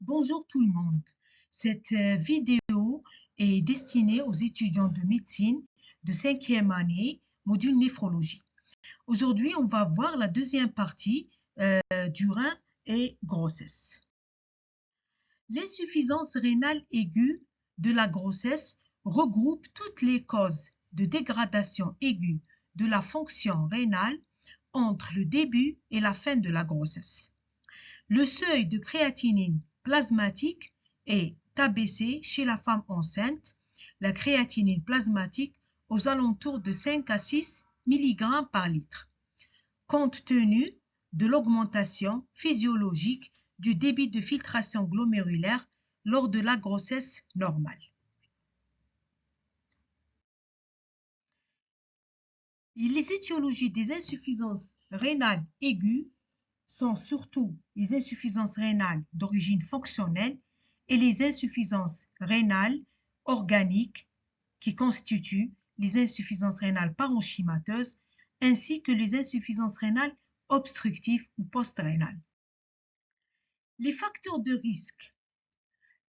Bonjour tout le monde. Cette vidéo est destinée aux étudiants de médecine de 5e année, module néphrologie. Aujourd'hui, on va voir la deuxième partie du rein et grossesse. L'insuffisance rénale aiguë de la grossesse regroupe toutes les causes de dégradation aiguë de la fonction rénale entre le début et la fin de la grossesse. Le seuil de créatinine plasmatique est abaissé chez la femme enceinte, la créatinine plasmatique aux alentours de 5 à 6 mg par litre, compte tenu de l'augmentation physiologique du débit de filtration glomérulaire lors de la grossesse normale. Les étiologies des insuffisances rénales aiguës sont surtout les insuffisances rénales d'origine fonctionnelle et les insuffisances rénales organiques qui constituent les insuffisances rénales parenchymateuses ainsi que les insuffisances rénales obstructives ou post-rénales. Les facteurs de risque: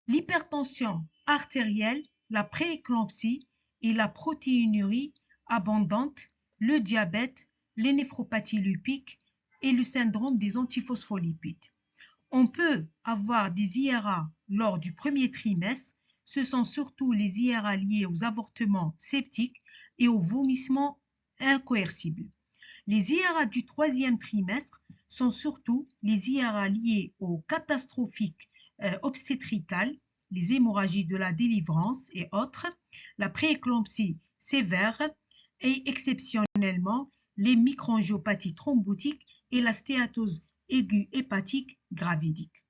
l'hypertension artérielle, la prééclampsie et la protéinurie abondante, le diabète, les néphropathies lipiques et le syndrome des antiphospholipides. On peut avoir des IRA lors du premier trimestre. Ce sont surtout les IRA liés aux avortements septiques et aux vomissements incoercibles. Les IRA du troisième trimestre sont surtout les IRA liés aux catastrophiques obstétricales, les hémorragies de la délivrance et autres, la prééclampsie sévère et exceptionnellement les microangiopathies thrombotiques et la stéatose aiguë hépatique gravidique.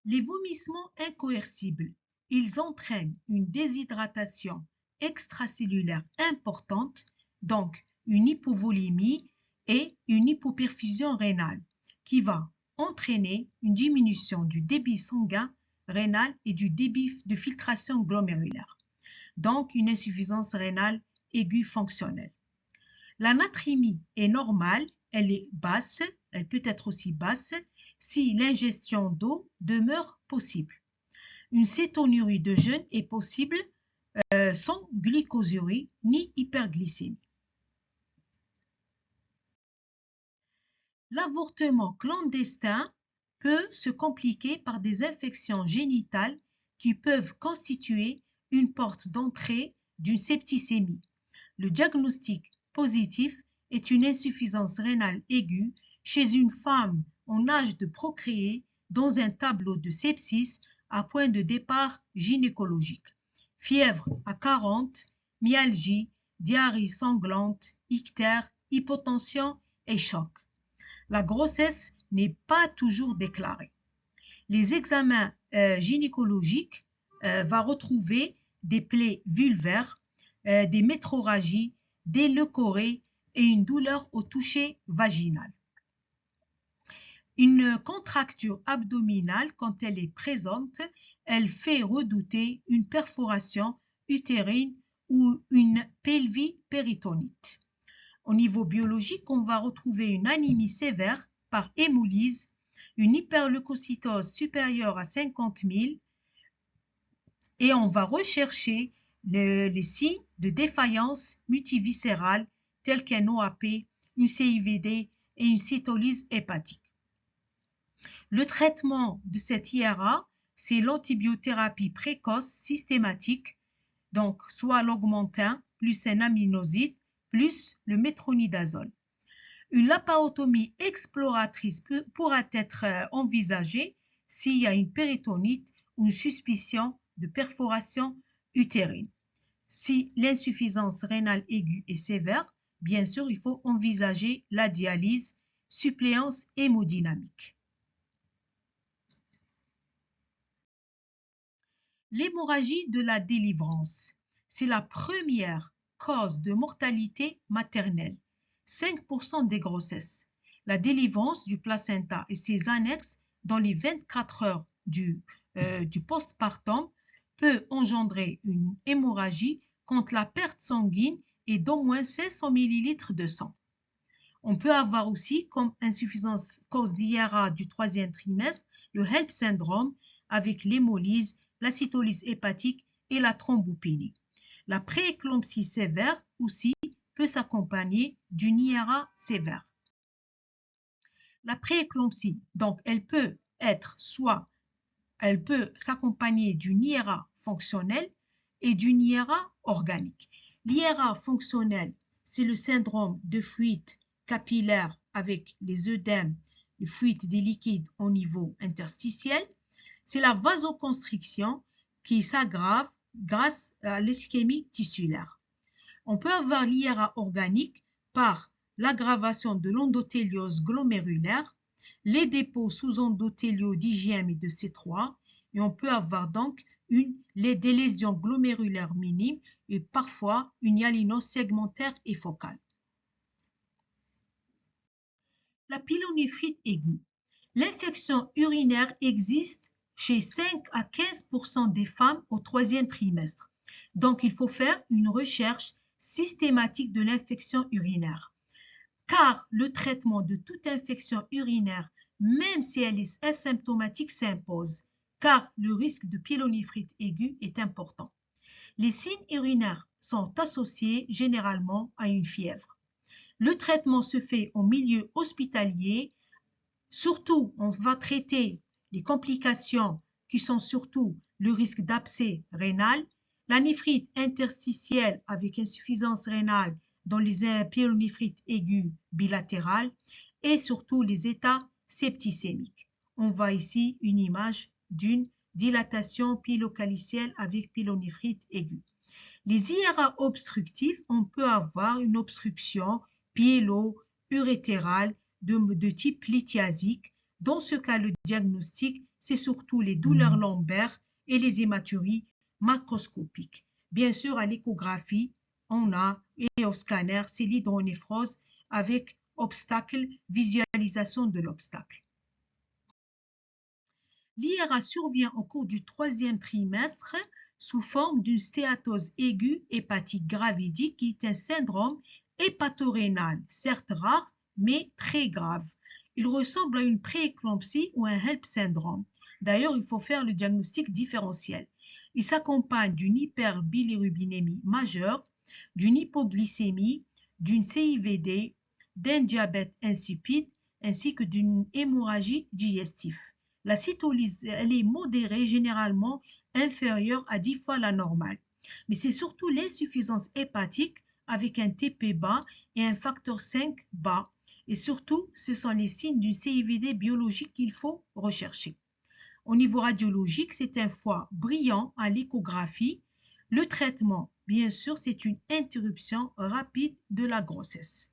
Les vomissements incoercibles, ils entraînent une déshydratation extracellulaire importante, donc une hypovolémie et une hypoperfusion rénale qui va entraîner une diminution du débit sanguin rénal et du débit de filtration glomérulaire, donc une insuffisance rénale aiguë fonctionnelle. La natrémie est normale, elle est basse, elle peut être aussi basse si l'ingestion d'eau demeure possible. Une cétonurie de jeûne est possible sans glycosurie ni hyperglycémie. L'avortement clandestin peut se compliquer par des infections génitales qui peuvent constituer une porte d'entrée d'une septicémie. Le diagnostic positif est une insuffisance rénale aiguë chez une femme en âge de procréer dans un tableau de sepsis à point de départ gynécologique. Fièvre à 40, myalgie, diarrhée sanglante, ictère, hypotension et choc. La grossesse n'est pas toujours déclarée. Les examens gynécologiques vont retrouver des plaies vulvaires, des métrorragies, des leucorrhées et une douleur au toucher vaginal. Une contracture abdominale, quand elle est présente, elle fait redouter une perforation utérine ou une pelvipéritonite. Au niveau biologique, on va retrouver une anémie sévère par hémolyse, une hyperleucocytose supérieure à 50 000 et on va rechercher les signes de défaillance multiviscérale tels qu'un OAP, une CIVD et une cytolyse hépatique. Le traitement de cette IRA, c'est l'antibiothérapie précoce systématique, donc soit l'augmentin plus un aminoside plus le métronidazole. Une laparotomie exploratrice pourra être envisagée s'il y a une péritonite ou une suspicion de perforation utérine. Si l'insuffisance rénale aiguë est sévère, bien sûr, il faut envisager la dialyse, suppléance hémodynamique. L'hémorragie de la délivrance, c'est la première cause de mortalité maternelle, 5% des grossesses. La délivrance du placenta et ses annexes dans les 24 heures du postpartum peut engendrer une hémorragie quand la perte sanguine est d'au moins 500 ml de sang. On peut avoir aussi comme insuffisance cause d'IRA du troisième trimestre le HELP syndrome avec l'hémolyse, la cytolyse hépatique et la thrombopénie. La prééclampsie sévère aussi peut s'accompagner d'une IRA sévère. La prééclampsie, donc, elle peut s'accompagner d'une IRA fonctionnelle et d'une IRA organique. L'IRA fonctionnelle, c'est le syndrome de fuite capillaire avec les œdèmes, les fuites des liquides au niveau interstitiel. C'est la vasoconstriction qui s'aggrave grâce à l'ischémie tissulaire. On peut avoir l'IRA organique par l'aggravation de l'endothéliose glomérulaire, les dépôts sous-endothéliaux d'IgM et de C3, et on peut avoir donc des lésions glomérulaires minimes et parfois une hyalinose segmentaire et focale. La pyélonéphrite aiguë. L'infection urinaire existe chez 5 à 15% des femmes au troisième trimestre. Donc, il faut faire une recherche systématique de l'infection urinaire. Car le traitement de toute infection urinaire, même si elle est asymptomatique, s'impose, car le risque de pyélonéphrite aiguë est important. Les signes urinaires sont associés généralement à une fièvre. Le traitement se fait en milieu hospitalier. Surtout, on va traiter les complications qui sont surtout le risque d'abcès rénal, la néphrite interstitielle avec insuffisance rénale dans les pyélonéphrites aiguës bilatérales et surtout les états septicémiques. On voit ici une image d'une dilatation pyélocalicielle avec pyélonéphrite aiguë. Les IRA obstructifs, on peut avoir une obstruction pyélo-urétérale de type lithiasique. Dans ce cas, le diagnostic, c'est surtout les douleurs lombaires et les hématuries macroscopiques. Bien sûr, à l'échographie, on a, et au scanner, c'est l'hydronéphrose avec obstacle, visualisation de l'obstacle. L'IRA survient au cours du troisième trimestre sous forme d'une stéatose aiguë hépatique gravidique qui est un syndrome hépatorénal, certes rare, mais très grave. Il ressemble à une prééclampsie ou un HELP syndrome. D'ailleurs, il faut faire le diagnostic différentiel. Il s'accompagne d'une hyperbilirubinémie majeure, d'une hypoglycémie, d'une CIVD, d'un diabète insipide, ainsi que d'une hémorragie digestive. La cytolyse, elle est modérée, généralement inférieure à 10 fois la normale. Mais c'est surtout l'insuffisance hépatique avec un TP bas et un facteur 5 bas. Et surtout, ce sont les signes d'une CIVD biologique qu'il faut rechercher. Au niveau radiologique, c'est un foie brillant à l'échographie. Le traitement, bien sûr, c'est une interruption rapide de la grossesse.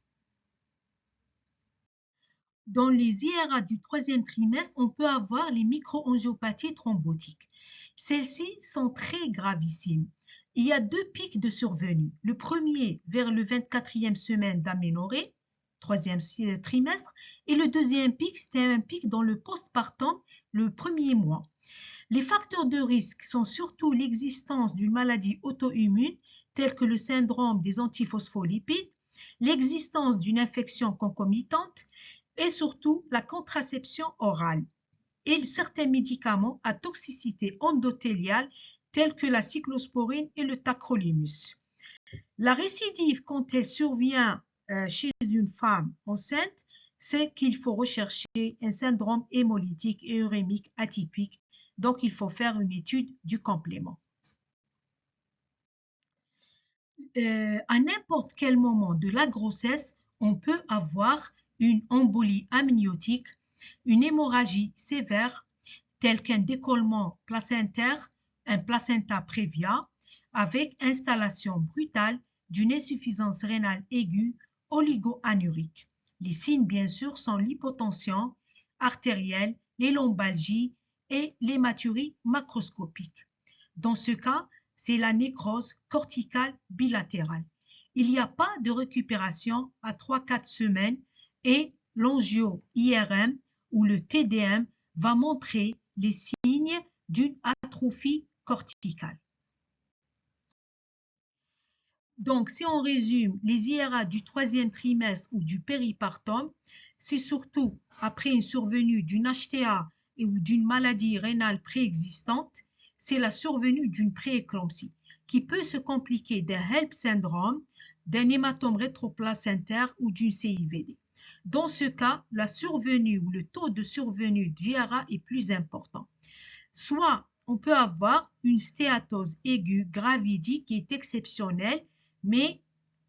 Dans les IRA du troisième trimestre, on peut avoir les microangiopathies thrombotiques. Celles-ci sont très gravissimes. Il y a deux pics de survenue. Le premier vers le 24e semaine d'aménorrhée, troisième trimestre, et le deuxième pic, c'était un pic dans le postpartum, le premier mois. Les facteurs de risque sont surtout l'existence d'une maladie auto-immune, telle que le syndrome des antiphospholipides, l'existence d'une infection concomitante, et surtout la contraception orale et certains médicaments à toxicité endothéliale tels que la cyclosporine et le tacrolimus. La récidive, quand elle survient chez une femme enceinte, c'est qu'il faut rechercher un syndrome hémolytique et urémique atypique, donc il faut faire une étude du complément. À n'importe quel moment de la grossesse, on peut avoir une embolie amniotique, une hémorragie sévère telle qu'un décollement placentaire, un placenta prévia, avec installation brutale d'une insuffisance rénale aiguë oligoanurique. Les signes, bien sûr, sont l'hypotension artérielle, les lombalgies et l'hématurie macroscopique. Dans ce cas, c'est la nécrose corticale bilatérale. Il n'y a pas de récupération à 3-4 semaines et l'angio-IRM ou le TDM va montrer les signes d'une atrophie corticale. Donc, si on résume les IRA du troisième trimestre ou du péripartum, c'est surtout après une survenue d'une HTA ou d'une maladie rénale préexistante, c'est la survenue d'une prééclampsie qui peut se compliquer d'un HELLP syndrome, d'un hématome rétroplacentaire ou d'une CIVD. Dans ce cas, la survenue ou le taux de survenue d'IRA est plus important. Soit on peut avoir une stéatose aiguë gravidique qui est exceptionnelle, mais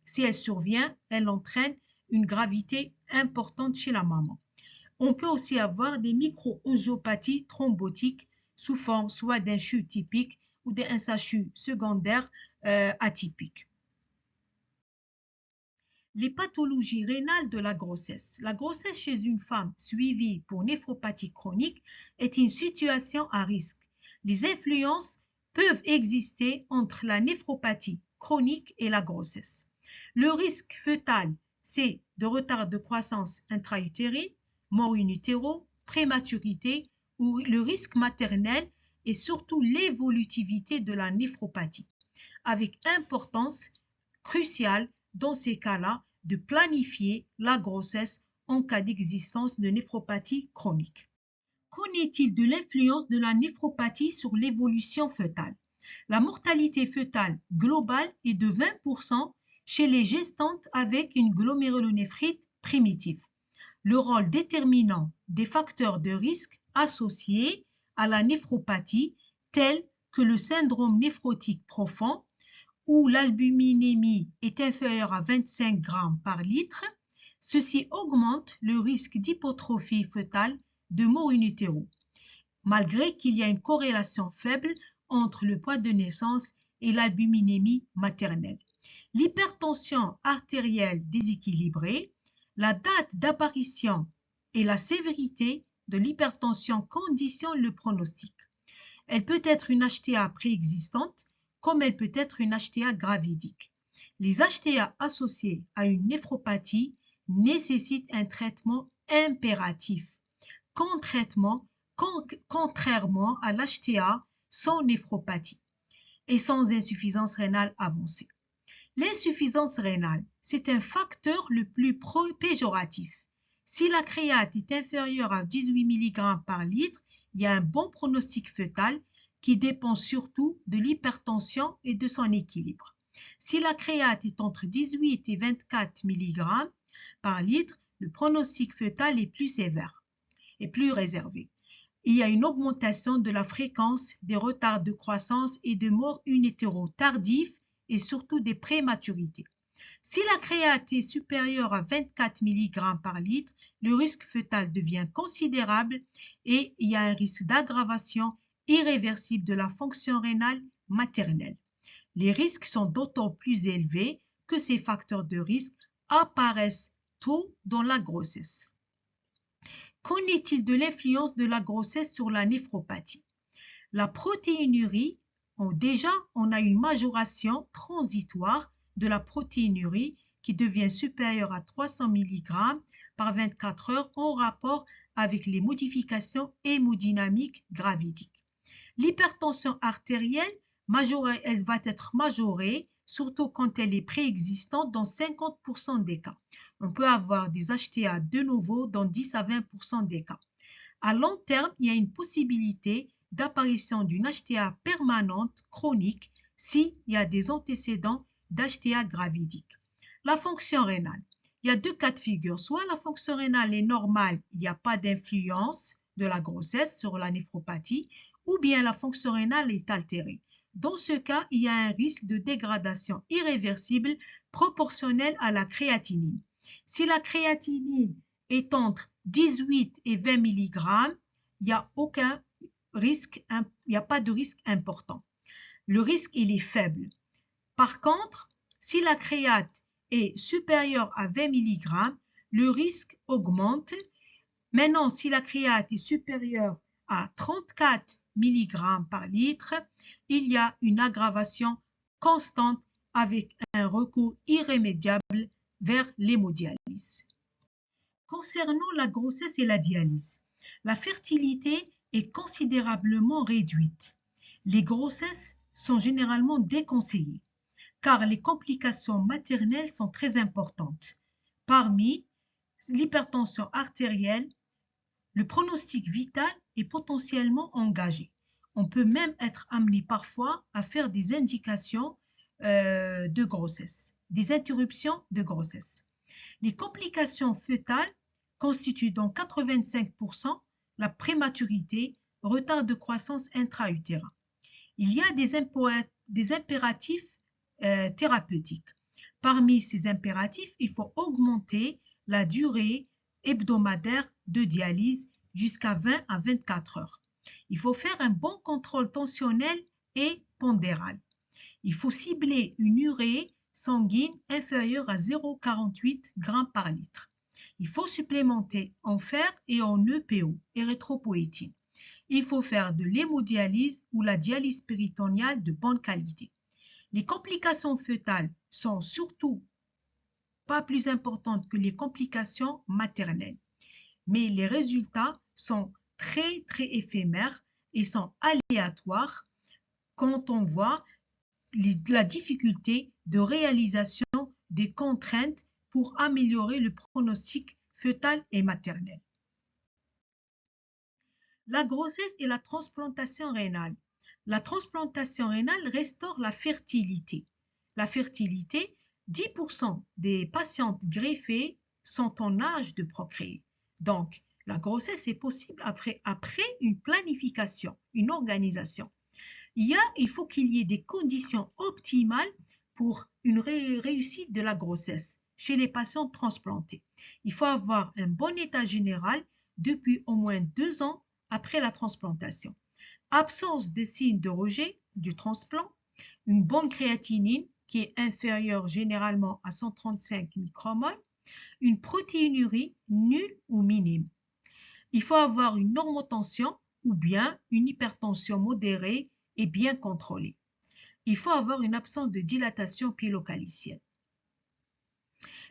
si elle survient, elle entraîne une gravité importante chez la maman. On peut aussi avoir des micro-angiopathies thrombotiques sous forme soit d'un CHU typique ou d'un SHU secondaire atypique. Les pathologies rénales de la grossesse. La grossesse chez une femme suivie pour néphropathie chronique est une situation à risque. Les influences peuvent exister entre la néphropathie chronique et la grossesse. Le risque fœtal, c'est de retard de croissance intra-utérine, mort in utero, prématurité ou le risque maternel et surtout l'évolutivité de la néphropathie, avec importance cruciale dans ces cas-là de planifier la grossesse en cas d'existence de néphropathie chronique. Qu'en est-il de l'influence de la néphropathie sur l'évolution fœtale? La mortalité fœtale globale est de 20% chez les gestantes avec une glomérulonéphrite primitive. Le rôle déterminant des facteurs de risque associés à la néphropathie, tels que le syndrome néphrotique profond, où l'albuminémie est inférieure à 25 grammes par litre, ceci augmente le risque d'hypotrophie fœtale de mort in utero, malgré qu'il y a une corrélation faible entre le poids de naissance et l'albuminémie maternelle. L'hypertension artérielle déséquilibrée, la date d'apparition et la sévérité de l'hypertension conditionnent le pronostic. Elle peut être une HTA préexistante, comme elle peut être une HTA gravidique. Les HTA associées à une néphropathie nécessitent un traitement impératif, contrairement à l'HTA sans néphropathie et sans insuffisance rénale avancée. L'insuffisance rénale, c'est un facteur le plus péjoratif. Si la créate est inférieure à 18 mg par litre, il y a un bon pronostic fœtal qui dépend surtout de l'hypertension et de son équilibre. Si la créate est entre 18 et 24 mg par litre, le pronostic fœtal est plus sévère et plus réservé. Il y a une augmentation de la fréquence des retards de croissance et de mort in utero tardifs et surtout des prématurités. Si la créate est supérieure à 24 mg par litre, le risque fœtal devient considérable et il y a un risque d'aggravation irréversible de la fonction rénale maternelle. Les risques sont d'autant plus élevés que ces facteurs de risque apparaissent tôt dans la grossesse. Qu'en est-il de l'influence de la grossesse sur la néphropathie? La protéinurie, on a une majoration transitoire de la protéinurie qui devient supérieure à 300 mg par 24 heures en rapport avec les modifications hémodynamiques gravidiques. L'hypertension artérielle, elle va être majorée, surtout quand elle est préexistante dans 50% des cas. On peut avoir des HTA de nouveau dans 10 à 20% des cas. À long terme, il y a une possibilité d'apparition d'une HTA permanente chronique s'il y a des antécédents d'HTA gravidique. La fonction rénale. Il y a deux cas de figure. Soit la fonction rénale est normale, il n'y a pas d'influence de la grossesse sur la néphropathie, ou bien la fonction rénale est altérée. Dans ce cas, il y a un risque de dégradation irréversible proportionnel à la créatinine. Si la créatinine est entre 18 et 20 mg, il n'y a aucun risque, il n'y a pas de risque important. Le risque, il est faible. Par contre, si la créate est supérieure à 20 mg, le risque augmente. Maintenant, si la créate est supérieure à 34 mg par litre, il y a une aggravation constante avec un recours irrémédiable vers l'hémodialyse. Concernant la grossesse et la dialyse, la fertilité est considérablement réduite. Les grossesses sont généralement déconseillées. car les complications maternelles sont très importantes. Parmi l'hypertension artérielle, le pronostic vital est potentiellement engagé. On peut même être amené parfois à faire des indications de grossesse, des interruptions de grossesse. Les complications fœtales constituent dans 85% la prématurité, retard de croissance intra-utérin. Il y a des impératifs thérapeutiques. Parmi ces impératifs, il faut augmenter la durée hebdomadaire de dialyse jusqu'à 20 à 24 heures. Il faut faire un bon contrôle tensionnel et pondéral. Il faut cibler une urée sanguine inférieure à 0,48 g par litre. Il faut supplémenter en fer et en EPO, érythropoïétine. Il faut faire de l'hémodialyse ou la dialyse péritonéale de bonne qualité. Les complications fœtales sont surtout pas plus importantes que les complications maternelles, mais les résultats sont très éphémères et sont aléatoires quand on voit la difficulté de réalisation des contraintes pour améliorer le pronostic fœtal et maternel. La grossesse et la transplantation rénale. La transplantation rénale restaure la fertilité. La fertilité, 10% des patientes greffées sont en âge de procréer. Donc, la grossesse est possible après une planification, une organisation. Il faut qu'il y ait des conditions optimales pour une réussite de la grossesse chez les patients transplantés. Il faut avoir un bon état général depuis au moins 2 ans après la transplantation. Absence de signes de rejet du transplant, une bonne créatinine qui est inférieure généralement à 135 micromoles, une protéinurie nulle ou minime. Il faut avoir une normotension ou bien une hypertension modérée et bien contrôlée. Il faut avoir une absence de dilatation pyélocalicienne.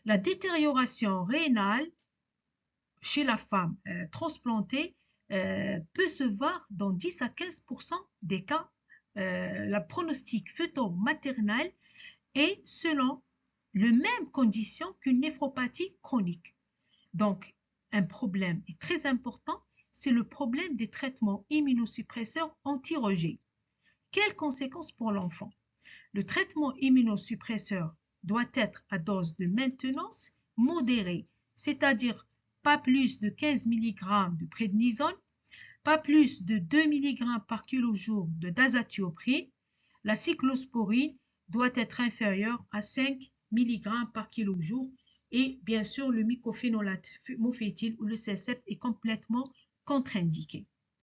La détérioration rénale chez la femme transplantée peut se voir dans 10 à 15% des cas. La pronostic fœto-maternel est selon les mêmes conditions qu'une néphropathie chronique. Donc, un problème est très important, c'est le problème des traitements immunosuppresseurs anti-rejet. Quelles conséquences pour l'enfant? Le traitement immunosuppresseur doit être à dose de maintenance modérée, c'est-à-dire pas plus de 15 mg de prédnisone, pas plus de 2 mg par kg de dazathioprine. La cyclosporine doit être inférieure à 5 mg par kg et bien sûr le mycophénolate mofétyle ou le CSF est complètement contre-indiqué.